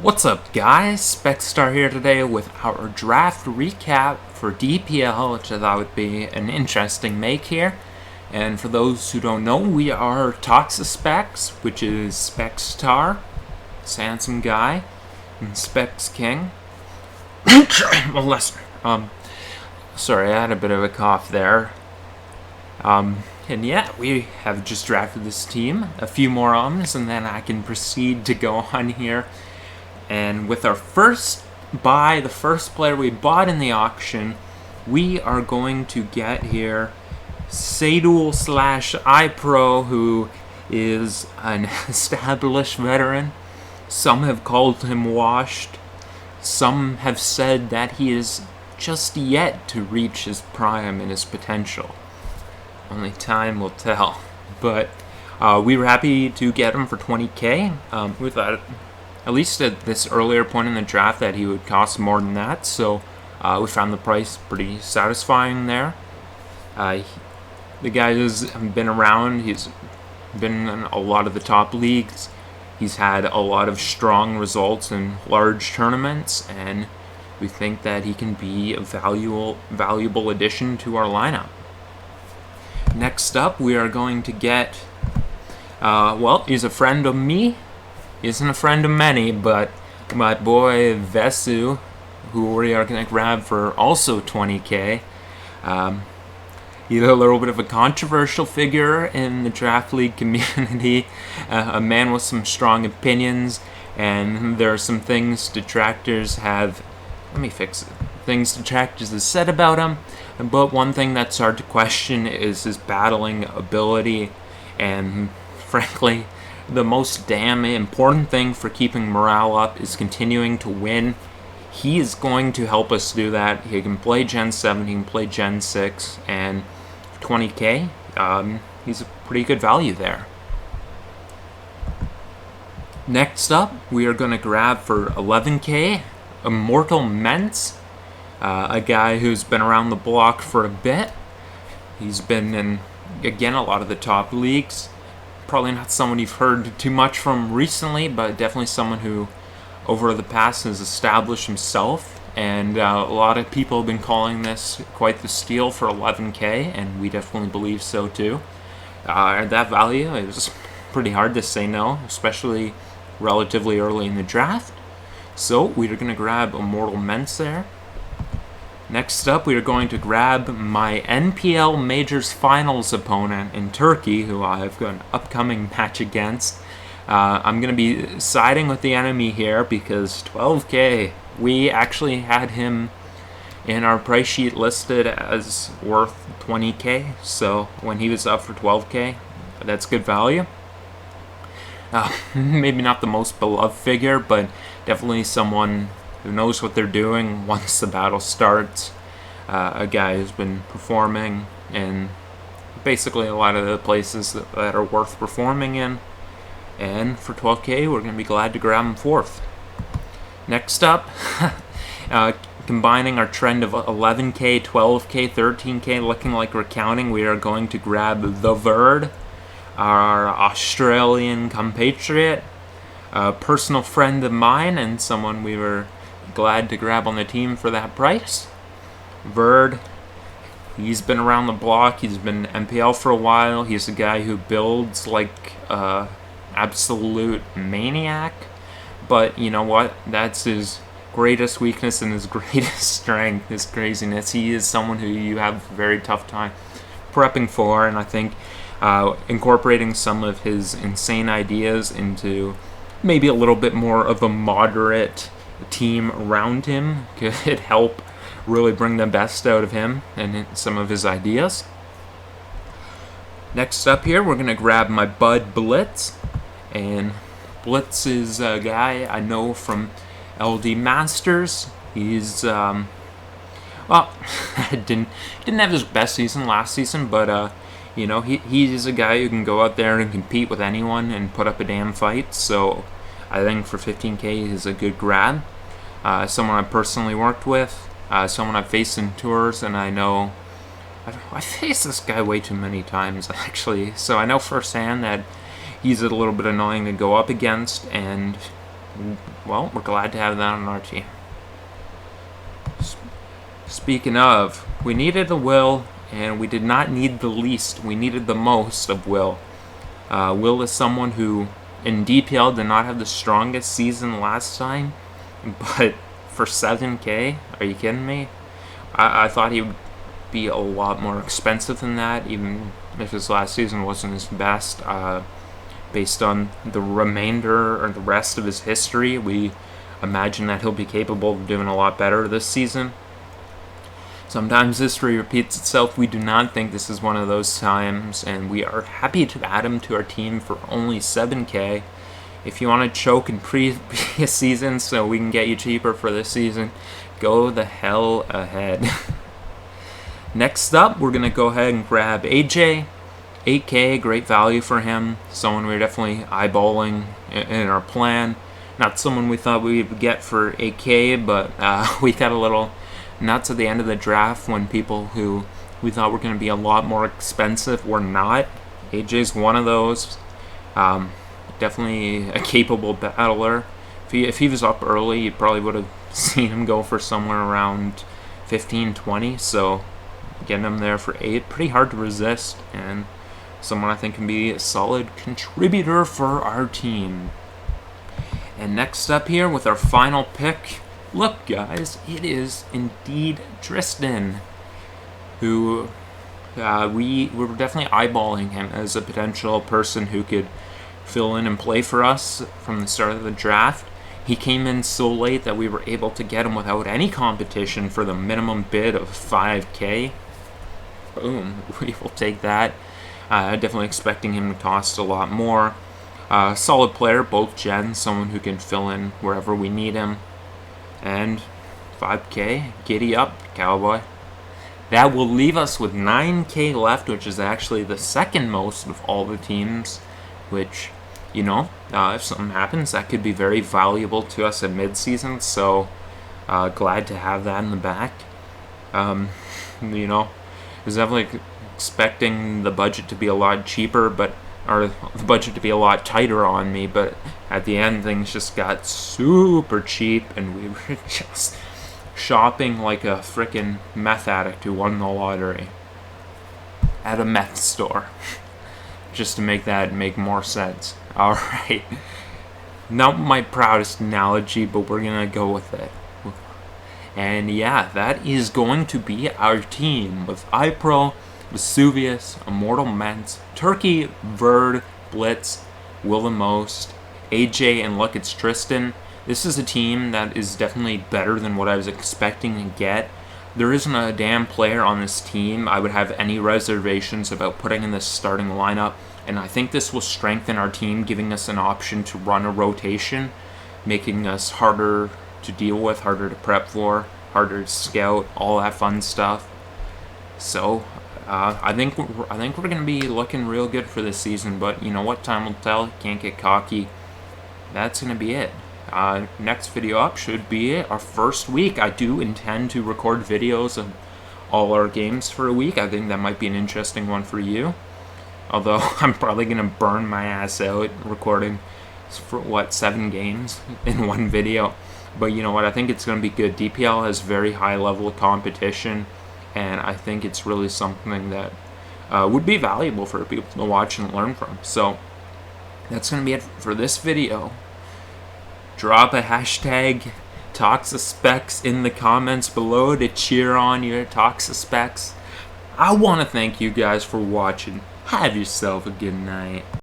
What's up, guys? Specstar here today with our draft recap for DPL, which I thought would be an interesting make here. And for those who don't know, we are ToxaSpecs, which is Specstar, this handsome guy, and Specs King. Sorry, I had a bit of a cough there. And yeah, we have just drafted this team. A few more ums, and then I can proceed to go on here. And with our first buy, the first player we bought in the auction, we are going to get here Duel / iPro, who is an established veteran. Some have called him washed. Some have said that he is just yet to reach his prime and his potential. Only time will tell. But we were happy to get him for 20k. We thought, at least at this earlier point in the draft, that he would cost more than that. So we found the price pretty satisfying there. The guy has been around. He's been in a lot of the top leagues. He's had a lot of strong results in large tournaments, and we think that he can be a valuable addition to our lineup. Next up, we are going to get, he's a friend of me. He isn't a friend of many, but my boy Vasu, who we are going to grab for also 20k. He's a little bit of a controversial figure in the draft league community, a man with some strong opinions, and there are some things detractors have, things detractors have said about him, but one thing that's hard to question is his battling ability, and frankly, the most damn important thing for keeping morale up is continuing to win. He is going to help us do that. He can play Gen 7, he can play Gen 6, and 20k, he's a pretty good value there. Next up, we are going to grab for 11k, Immortal, a guy who's been around the block for a bit. He's been in, again, a lot of the top leagues. Probably not someone you've heard too much from recently, but definitely someone who over the past has established himself, and a lot of people have been calling this quite the steal for 11k, and we definitely believe so too. At that value, it was pretty hard to say no, especially relatively early in the draft. So we are going to grab Immortal there. Next up, we are going to grab my NPL Majors Finals opponent in Turkey, who I have got an upcoming match against. I'm going to be siding with the enemy here because 12k, we actually had him in our price sheet listed as worth 20k, so when he was up for 12k, that's good value. Maybe not the most beloved figure, but definitely someone who knows what they're doing once the battle starts. A guy who's been performing in basically a lot of the places that are worth performing in. And for 12k, we're going to be glad to grab him fourth. Next up, combining our trend of 11k, 12k, 13k, looking like we're counting, we are going to grab the Verd, our Australian compatriot, a personal friend of mine, and someone we were glad to grab on the team for that price. Verd, he's been around the block, he's been MPL for a while, he's a guy who builds like absolute maniac, but you know what, that's his greatest weakness and his greatest strength, his craziness. He is someone who you have a very tough time prepping for, and I think incorporating some of his insane ideas into maybe a little bit more of a moderate team around him could help really bring the best out of him and some of his ideas. Next up here, we're going to grab my bud Blitz, and Blitz is a guy I know from LD Masters. He's didn't have his best season last season, but he's a guy who can go out there and compete with anyone and put up a damn fight. So I think for 15k he's a good grab. Someone I personally worked with, someone I've faced in tours, and I know I faced this guy way too many times actually. So I know firsthand that he's a little bit annoying to go up against, and well, we're glad to have that on our team. Speaking of, we needed a Will, and we did not need the least. We needed the most of Will. Will is someone who, in DPL, did not have the strongest season last time, but for 7K, are you kidding me? I thought he would be a lot more expensive than that, even if his last season wasn't his best. Based on the remainder or the rest of his history, we imagine that he'll be capable of doing a lot better this season. Sometimes history repeats itself. We do not think this is one of those times, and we are happy to add him to our team for only 7K. If you want to choke in previous seasons so we can get you cheaper for this season, go the hell ahead. Next up, we're going to go ahead and grab AJ. 8K, great value for him. Someone we're definitely eyeballing in our plan. Not someone we thought we would get for 8K, but we got a little nuts at the end of the draft when people who we thought were going to be a lot more expensive were not. AJ's one of those. Definitely a capable battler. If he was up early, you probably would have seen him go for somewhere around 15, 20. So getting him there for 8, pretty hard to resist, and someone I think can be a solid contributor for our team. And next up here with our final pick, look guys, it is indeed Tristan, who we were definitely eyeballing him as a potential person who could fill in and play for us from the start of the draft. He came in so late that we were able to get him without any competition for the minimum bid of 5K. Boom, we will take that. Definitely expecting him to cost a lot more. Solid player, both gens, someone who can fill in wherever we need him. And 5K, giddy up, cowboy. That will leave us with 9K left, which is actually the second most of all the teams, which, you know, if something happens, that could be very valuable to us at mid-season, so glad to have that in the back. You know, I was definitely expecting the budget to be a lot cheaper, or the budget to be a lot tighter on me, but at the end things just got super cheap, and we were just shopping like a frickin' meth addict who won the lottery at a meth store. Just to make that make more sense. Alright. Not my proudest analogy, but we're gonna go with it. And yeah, that is going to be our team with iPro, Vesuvius, Immortal Ments, Turkey, Verd, Blitz, Will the Most, AJ, and look, it's Tristan. This is a team that is definitely better than what I was expecting to get. There isn't a damn player on this team I would have any reservations about putting in this starting lineup, and I think this will strengthen our team, giving us an option to run a rotation, making us harder to deal with, harder to prep for, harder to scout, all that fun stuff. So I think we're gonna be looking real good for this season, but you know what, time will tell. Can't get cocky. That's gonna be it. Next video up should be our first week. I do intend to record videos of all our games for a week. I think that might be an interesting one for you. Although I'm probably gonna burn my ass out recording for 7 games in one video. But you know what? I think it's gonna be good. DPL has very high level of competition, and I think it's really something that would be valuable for people to watch and learn from. So that's gonna be it for this video. Drop a hashtag ToxaSpecs in the comments below to cheer on your ToxaSpecs. I want to thank you guys for watching. Have yourself a good night.